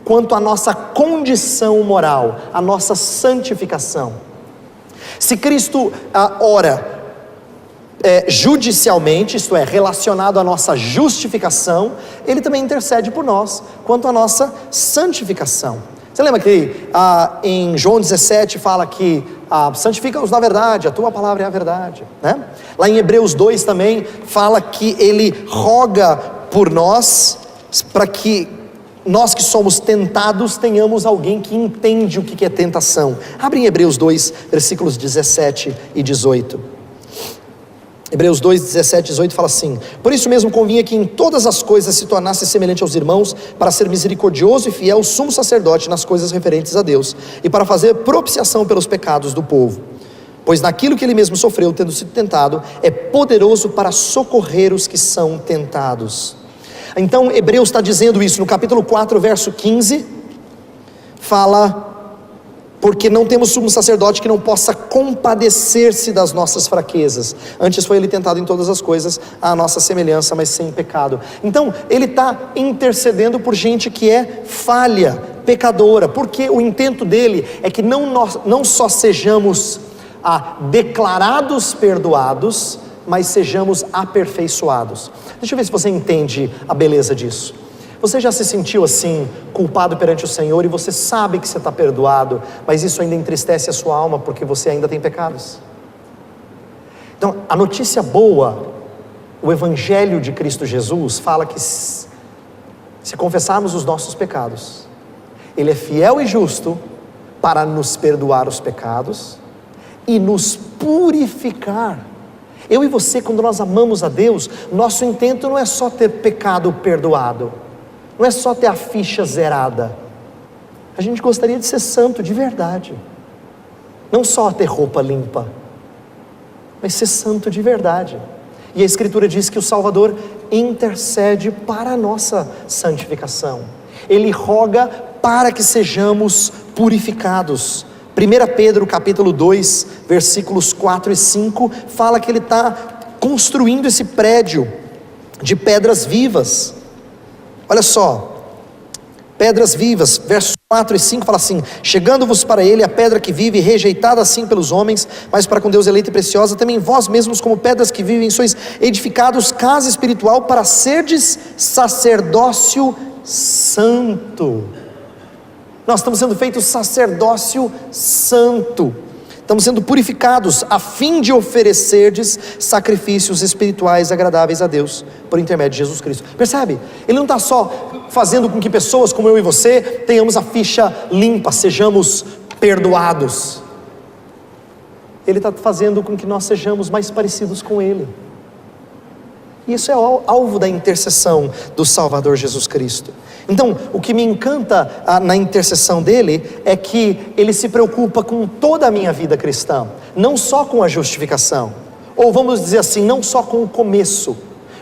quanto à nossa condição moral, à nossa santificação. Se Cristo ora judicialmente, isto é, relacionado à nossa justificação, ele também intercede por nós quanto à nossa santificação. Você lembra que em João 17 fala que santifica-nos na verdade, a tua palavra é a verdade, né? Lá em Hebreus 2 também fala que ele roga por nós, para que nós que somos tentados tenhamos alguém que entende o que é tentação. Abre em Hebreus 2, versículos 17 e 18. Hebreus 2, 17 e 18 fala assim: por isso mesmo convinha que em todas as coisas se tornasse semelhante aos irmãos, para ser misericordioso e fiel sumo sacerdote nas coisas referentes a Deus, e para fazer propiciação pelos pecados do povo. Pois naquilo que ele mesmo sofreu, tendo sido tentado, é poderoso para socorrer os que são tentados. Então Hebreus está dizendo isso no capítulo 4, verso 15, fala: porque não temos sumo sacerdote que não possa compadecer-se das nossas fraquezas, antes foi ele tentado em todas as coisas à nossa semelhança, mas sem pecado. Então ele está intercedendo por gente que é falha, pecadora, porque o intento dele é que não só sejamos declarados perdoados, mas sejamos aperfeiçoados. Deixa eu ver se você entende a beleza disso. Você já se sentiu assim, culpado perante o Senhor, e você sabe que você está perdoado, mas isso ainda entristece a sua alma, porque você ainda tem pecados? Então, a notícia boa, o Evangelho de Cristo Jesus, fala que se confessarmos os nossos pecados, Ele é fiel e justo para nos perdoar os pecados e nos purificar. Eu e você, quando nós amamos a Deus, nosso intento não é só ter pecado perdoado, não é só ter a ficha zerada. A gente gostaria de ser santo de verdade, não só ter roupa limpa, mas ser santo de verdade. E a Escritura diz que o Salvador intercede para a nossa santificação. Ele roga para que sejamos purificados. 1 Pedro capítulo 2, versículos 4 e 5, fala que ele está construindo esse prédio de pedras vivas. Olha só, pedras vivas, versos 4 e 5 fala assim: chegando-vos para ele a pedra que vive, rejeitada assim pelos homens, mas para com Deus eleita e preciosa, também vós mesmos como pedras que vivem sois edificados casa espiritual para serdes sacerdócio santo. Nós estamos sendo feitos sacerdócio santo, estamos sendo purificados a fim de oferecerdes sacrifícios espirituais agradáveis a Deus, por intermédio de Jesus Cristo. Percebe? Ele não está só fazendo com que pessoas como eu e você tenhamos a ficha limpa, sejamos perdoados. Ele está fazendo com que nós sejamos mais parecidos com Ele. Isso é o alvo da intercessão do Salvador Jesus Cristo. Então, o que me encanta na intercessão dele é que ele se preocupa com toda a minha vida cristã, não só com a justificação, ou vamos dizer assim, não só com o começo.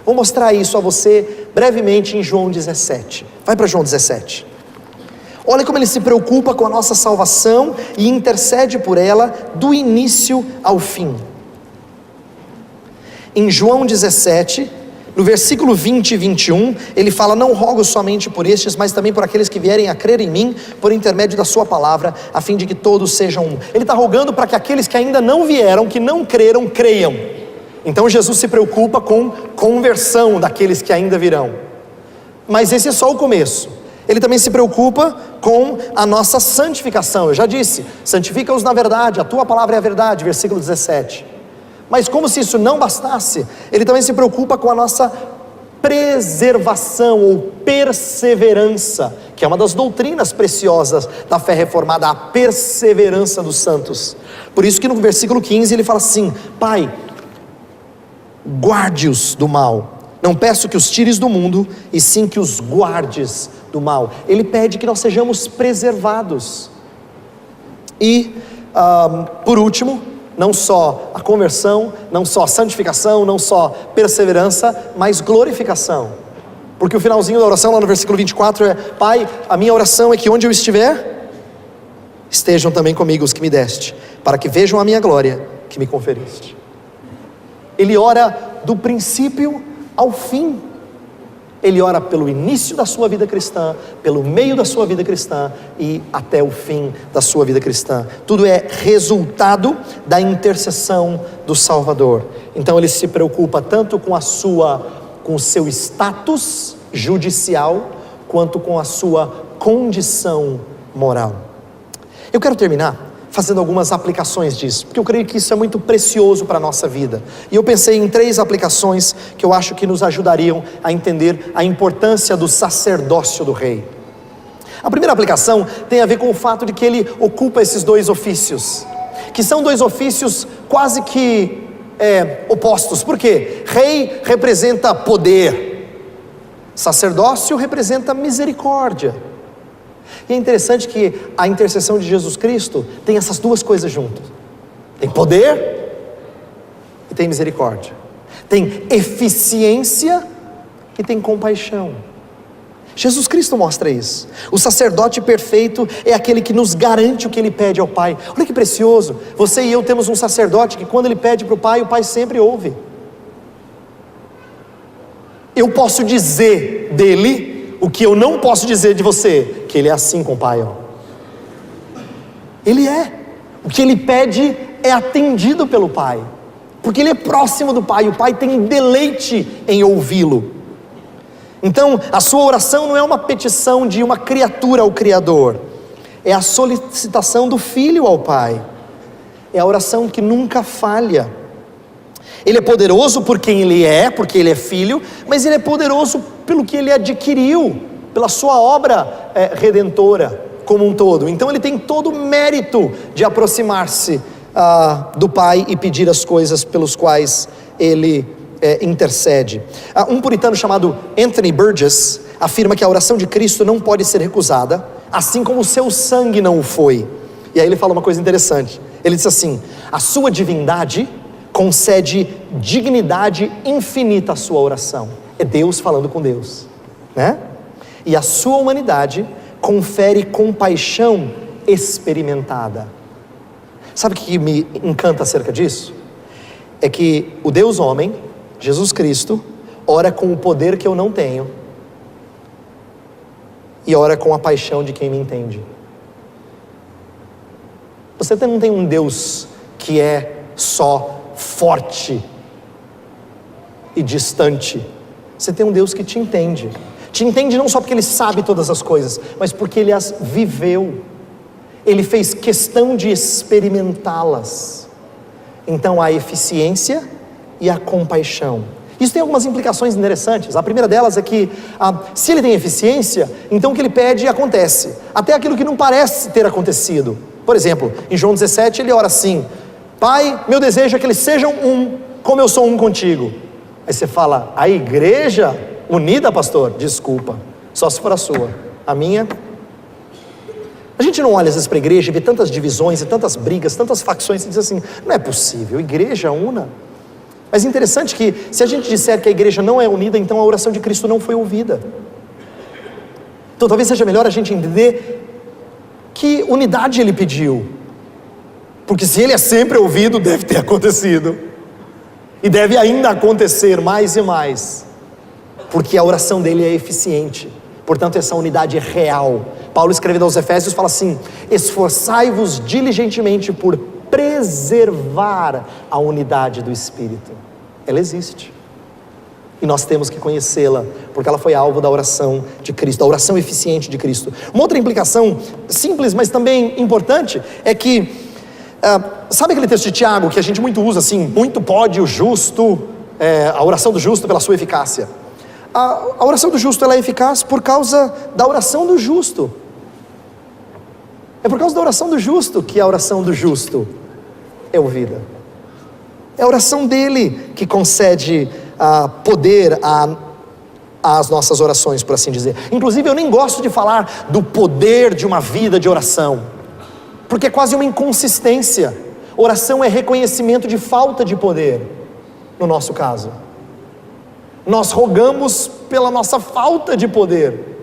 Vou mostrar isso a você brevemente em João 17. Vai para João 17. Olha como ele se preocupa com a nossa salvação e intercede por ela do início ao fim. Em João 17, No versículo 20 e 21, ele fala: não rogo somente por estes, mas também por aqueles que vierem a crer em mim, por intermédio da sua palavra, a fim de que todos sejam um. Ele está rogando para que aqueles que ainda não vieram, que não creram, creiam. Então Jesus se preocupa com conversão daqueles que ainda virão. Mas esse é só o começo. Ele também se preocupa com a nossa santificação. Eu já disse: santifica-os na verdade, a tua palavra é a verdade, versículo 17. Mas como se isso não bastasse, ele também se preocupa com a nossa preservação ou perseverança, que é uma das doutrinas preciosas da fé reformada, a perseverança dos santos. Por isso que no versículo 15 ele fala assim: Pai, guarde-os do mal. Não peço que os tires do mundo, e sim que os guardes do mal. Ele pede que nós sejamos preservados. E por último, não só a conversão, não só a santificação, não só perseverança, mas glorificação. Porque o finalzinho da oração lá no versículo 24 é: Pai, a minha oração é que onde eu estiver, estejam também comigo os que me deste, para que vejam a minha glória que me conferiste. Ele ora do princípio ao fim. Ele ora pelo início da sua vida cristã, pelo meio da sua vida cristã e até o fim da sua vida cristã. Tudo é resultado da intercessão do Salvador. Então ele se preocupa tanto com o seu status judicial, quanto com a sua condição moral. Eu quero terminar fazendo algumas aplicações disso, porque eu creio que isso é muito precioso para a nossa vida. E eu pensei em 3 aplicações que eu acho que nos ajudariam a entender a importância do sacerdócio do rei. A primeira aplicação tem a ver com o fato de que ele ocupa esses 2 ofícios, que são 2 ofícios quase que opostos. Por quê? Rei representa poder, sacerdócio representa misericórdia. E é interessante que a intercessão de Jesus Cristo tem essas 2 coisas juntas. Tem poder e tem misericórdia. Tem eficiência e tem compaixão. Jesus Cristo mostra isso. O sacerdote perfeito é aquele que nos garante o que ele pede ao Pai. Olha que precioso. Você e eu temos um sacerdote que quando ele pede para o Pai sempre ouve. Eu posso dizer dele o que eu não posso dizer de você, que ele é assim com o Pai, ó. Ele é. O que ele pede é atendido pelo Pai, porque ele é próximo do Pai. O Pai tem deleite em ouvi-lo. Então a sua oração não é uma petição de uma criatura ao Criador, é a solicitação do Filho ao Pai. É a oração que nunca falha. Ele é poderoso por quem ele é, porque ele é filho, mas ele é poderoso pelo que ele adquiriu, pela sua obra redentora como um todo. Então ele tem todo o mérito de aproximar-se do Pai e pedir as coisas pelos quais ele intercede. Um puritano chamado Anthony Burgess afirma que a oração de Cristo não pode ser recusada, assim como o seu sangue não o foi. E aí ele fala uma coisa interessante. Ele diz assim: a sua divindade concede dignidade infinita à sua oração. É Deus falando com Deus, né? E a sua humanidade confere compaixão experimentada. Sabe o que me encanta acerca disso? É que o Deus homem, Jesus Cristo, ora com o poder que eu não tenho e ora com a paixão de quem me entende. Você não tem um Deus que é só forte e distante. Você tem um Deus que te entende. Te entende não só porque Ele sabe todas as coisas, mas porque Ele as viveu. Ele fez questão de experimentá-las. Então há eficiência e a compaixão. Isso tem algumas implicações interessantes. A primeira delas é que se Ele tem eficiência, então o que Ele pede acontece, até aquilo que não parece ter acontecido. Por exemplo, em João 17 Ele ora assim: Pai, meu desejo é que eles sejam um, como eu sou um contigo. Aí você fala: a igreja unida, pastor? Desculpa, só se for a sua. A minha... A gente não olha às vezes para a igreja e vê tantas divisões e tantas brigas, tantas facções, e diz assim: não é possível, igreja una. Mas é interessante que se a gente disser que a igreja não é unida, então a oração de Cristo não foi ouvida. Então talvez seja melhor a gente entender que unidade Ele pediu, porque se Ele é sempre ouvido, deve ter acontecido, e deve ainda acontecer mais e mais. porque a oração dele é eficiente. Portanto, essa unidade é real. Paulo, escrevendo aos Efésios, fala assim: esforçai-vos diligentemente por preservar a unidade do Espírito. Ela existe. E nós temos que conhecê-la, porque ela foi alvo da oração de Cristo, da oração eficiente de Cristo. Uma outra implicação, simples, mas também importante, é que, sabe aquele texto de Tiago, que a gente muito usa assim, muito pode o justo, a oração do justo pela sua eficácia. A oração do justo, ela é eficaz por causa da oração do justo. É por causa da oração do justo que a oração do justo é ouvida. É a oração dele que concede poder às nossas orações, por assim dizer. Inclusive, eu nem gosto de falar do poder de uma vida de oração, porque é quase uma inconsistência. Oração é reconhecimento de falta de poder, no nosso caso. Nós rogamos pela nossa falta de poder.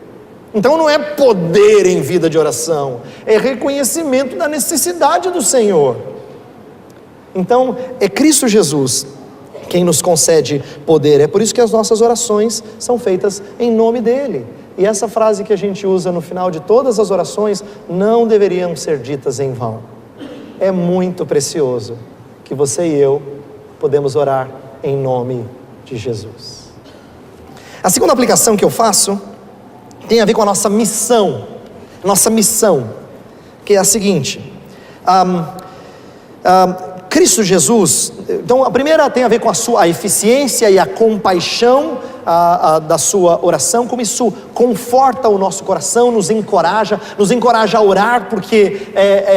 Então não é poder em vida de oração, é reconhecimento da necessidade do Senhor. Então é Cristo Jesus quem nos concede poder. É por isso que as nossas orações são feitas em nome dele. E essa frase que a gente usa no final de todas as orações não deveriam ser ditas em vão. É muito precioso que você e eu podemos orar em nome de Jesus. A segunda aplicação que eu faço tem a ver com a nossa missão, que é a seguinte: Cristo Jesus, então a primeira tem a ver com a eficiência e a compaixão da sua oração, como isso conforta o nosso coração, nos encoraja a orar, porque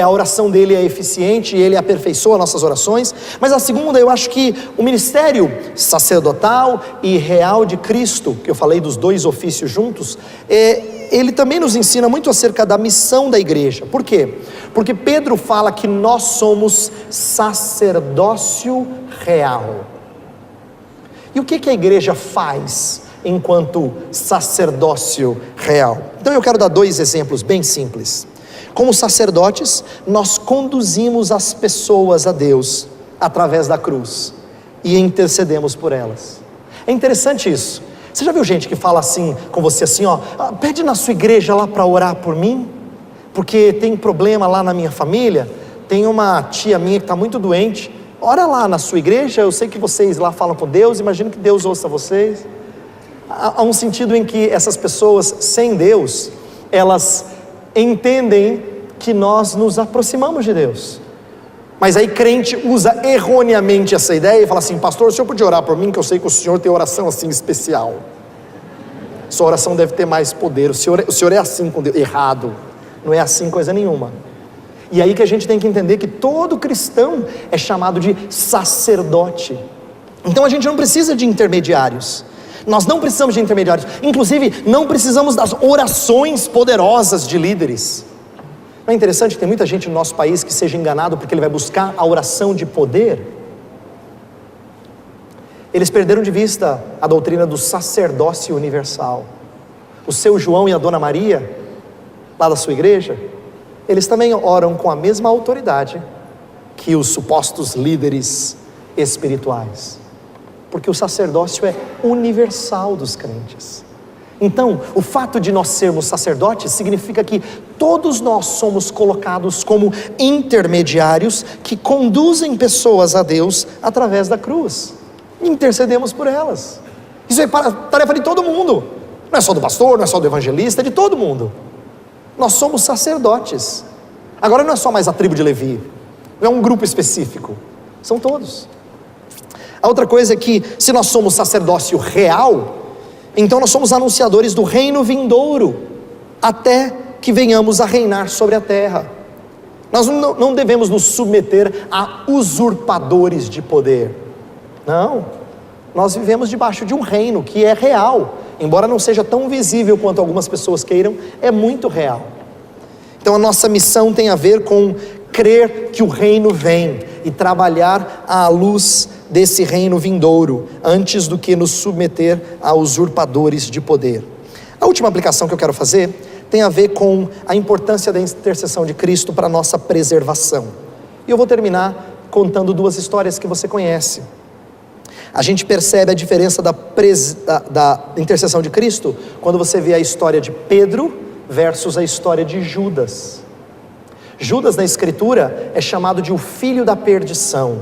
a oração dele é eficiente e ele aperfeiçoa nossas orações. Mas a segunda, eu acho que o ministério sacerdotal e real de Cristo, que eu falei dos dois ofícios juntos, ele também nos ensina muito acerca da missão da igreja. Por quê? Porque Pedro fala que nós somos sacerdócio real. E o que a igreja faz enquanto sacerdócio real? Então eu quero dar dois exemplos bem simples. Como sacerdotes, nós conduzimos as pessoas a Deus através da cruz e intercedemos por elas. É interessante isso. Você já viu gente que fala assim com você assim, pede na sua igreja lá para orar por mim, porque tem problema lá na minha família, tem uma tia minha que está muito doente, ora lá na sua igreja, eu sei que vocês lá falam com Deus, imagino que Deus ouça vocês. Há um sentido em que essas pessoas sem Deus, elas entendem que nós nos aproximamos de Deus. Mas aí crente usa erroneamente essa ideia e fala assim: pastor, o senhor podia orar por mim, que eu sei que o senhor tem oração assim especial. Sua oração deve ter mais poder, o senhor é assim com Deus. Errado, não é assim coisa nenhuma. E aí que a gente tem que entender que todo cristão é chamado de sacerdote. Então a gente não precisa de intermediários. Nós não precisamos de intermediários. Inclusive, não precisamos das orações poderosas de líderes. Não é interessante que tem muita gente no nosso país que seja enganado porque ele vai buscar a oração de poder? Eles perderam de vista a doutrina do sacerdócio universal. O seu João e a Dona Maria, lá da sua igreja, eles também oram com a mesma autoridade que os supostos líderes espirituais, porque o sacerdócio é universal dos crentes. Então, o fato de nós sermos sacerdotes significa que todos nós somos colocados como intermediários que conduzem pessoas a Deus através da cruz. Intercedemos por elas. Isso é tarefa de todo mundo. Não é só do pastor, não é só do evangelista, é de todo mundo. Nós somos sacerdotes. Agora não é só mais a tribo de Levi, não é um grupo específico, são todos. A outra coisa é que, se nós somos sacerdócio real, então nós somos anunciadores do reino vindouro, até que venhamos a reinar sobre a terra. Nós não devemos nos submeter a usurpadores de poder. Não, nós vivemos debaixo de um reino que é real, embora não seja tão visível quanto algumas pessoas queiram, é muito real. Então a nossa missão tem a ver com crer que o reino vem e trabalhar à luz desse reino vindouro, antes do que nos submeter a usurpadores de poder. A última aplicação que eu quero fazer tem a ver com a importância da intercessão de Cristo para a nossa preservação. E eu vou terminar contando duas histórias que você conhece. A gente percebe a diferença da intercessão de Cristo quando você vê a história de Pedro versus a história de Judas. Judas na Escritura é chamado de o filho da perdição,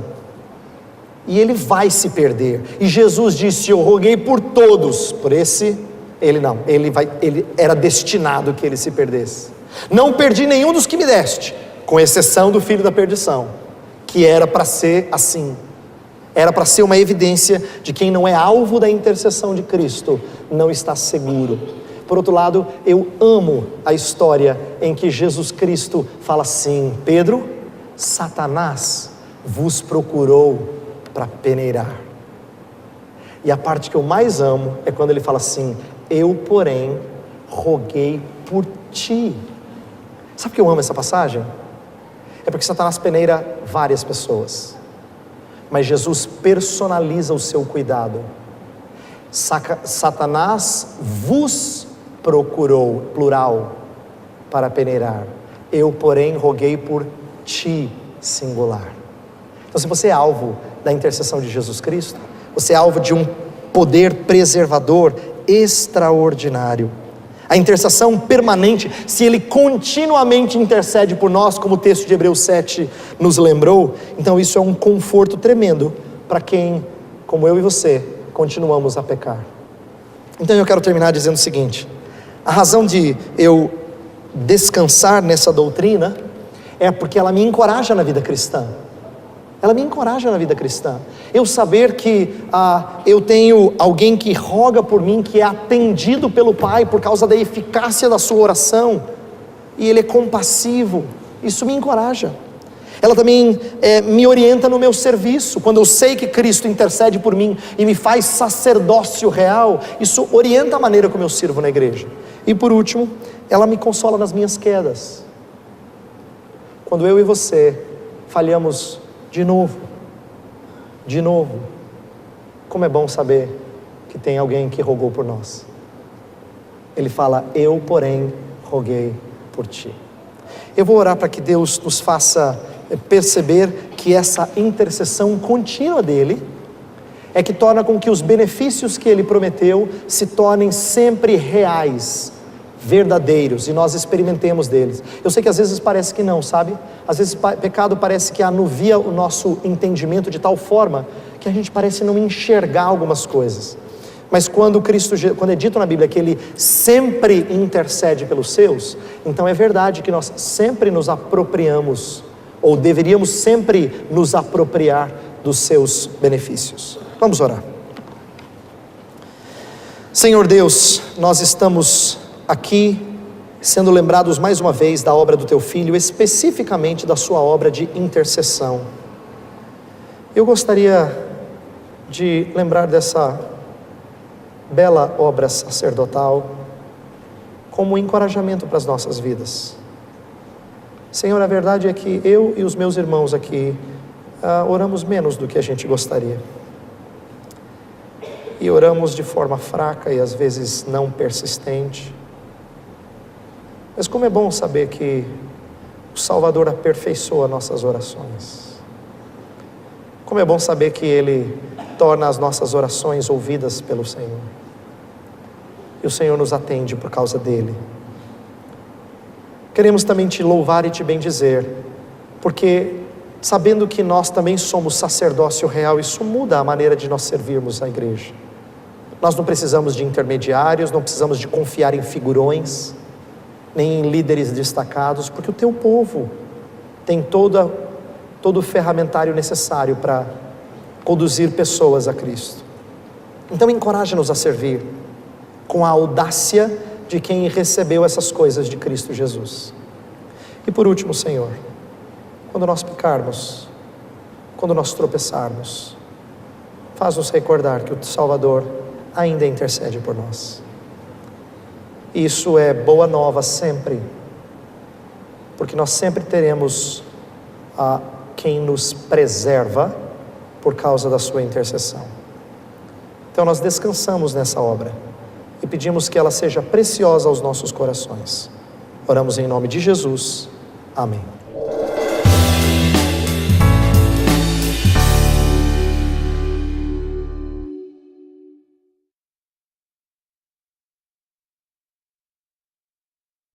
e ele vai se perder, e Jesus disse: eu roguei por todos, por esse, ele não, ele era destinado que ele se perdesse. Não perdi nenhum dos que me deste, com exceção do filho da perdição, que era para ser assim, era para ser uma evidência de quem não é alvo da intercessão de Cristo, não está seguro. Por outro lado, eu amo a história em que Jesus Cristo fala assim: Pedro, Satanás vos procurou para peneirar. E a parte que eu mais amo é quando ele fala assim: eu, porém, roguei por ti. Sabe por que eu amo essa passagem? É porque Satanás peneira várias pessoas, mas Jesus personaliza o seu cuidado. Satanás vos procurou, plural, para peneirar. Eu, porém, roguei por ti, singular. Então, se você é alvo da intercessão de Jesus Cristo, você é alvo de um poder preservador extraordinário. A intercessão permanente, se Ele continuamente intercede por nós, como o texto de Hebreus 7 nos lembrou, então isso é um conforto tremendo para quem, como eu e você, continuamos a pecar. Então eu quero terminar dizendo o seguinte: a razão de eu descansar nessa doutrina é porque ela me encoraja na vida cristã. Ela me encoraja na vida cristã. Eu saber que eu tenho alguém que roga por mim, que é atendido pelo Pai por causa da eficácia da sua oração, e Ele é compassivo, isso me encoraja. Ela também me orienta no meu serviço. Quando eu sei que Cristo intercede por mim e me faz sacerdócio real, isso orienta a maneira como eu sirvo na igreja. E por último, ela me consola nas minhas quedas. Quando eu e você falhamos de novo, como é bom saber que tem alguém que rogou por nós. Ele fala: eu, porém, roguei por ti. Eu vou orar para que Deus nos faça perceber que essa intercessão contínua dele é que torna com que os benefícios que ele prometeu se tornem sempre reais, verdadeiros, e nós experimentemos deles. Eu sei que às vezes parece que não, sabe? Às vezes pecado parece que anuvia o nosso entendimento de tal forma que a gente parece não enxergar algumas coisas. Mas quando é dito na Bíblia que Ele sempre intercede pelos seus, então é verdade que nós sempre nos apropriamos, ou deveríamos sempre nos apropriar dos seus benefícios. Vamos orar. Senhor Deus, nós estamos aqui sendo lembrados mais uma vez da obra do Teu Filho, especificamente da Sua obra de intercessão. Eu gostaria de lembrar dessa bela obra sacerdotal como um encorajamento para as nossas vidas. Senhor, a verdade é que eu e os meus irmãos aqui oramos menos do que a gente gostaria, e oramos de forma fraca e às vezes não persistente. Mas como é bom saber que o Salvador aperfeiçoa nossas orações. Como é bom saber que Ele torna as nossas orações ouvidas pelo Senhor, e o Senhor nos atende por causa dele. Queremos também Te louvar e Te bendizer, porque sabendo que nós também somos sacerdócio real, isso muda a maneira de nós servirmos a igreja. Nós não precisamos de intermediários, não precisamos de confiar em figurões, nem em líderes destacados, porque o Teu povo tem todo o ferramentário necessário para conduzir pessoas a Cristo. Então encoraja-nos a servir com a audácia de quem recebeu essas coisas de Cristo Jesus. E por último, Senhor, quando nós pecarmos, quando nós tropeçarmos, faz-nos recordar que o Salvador ainda intercede por nós. Isso é boa nova sempre, porque nós sempre teremos quem nos preserva por causa da sua intercessão. Então nós descansamos nessa obra e pedimos que ela seja preciosa aos nossos corações. Oramos em nome de Jesus. Amém.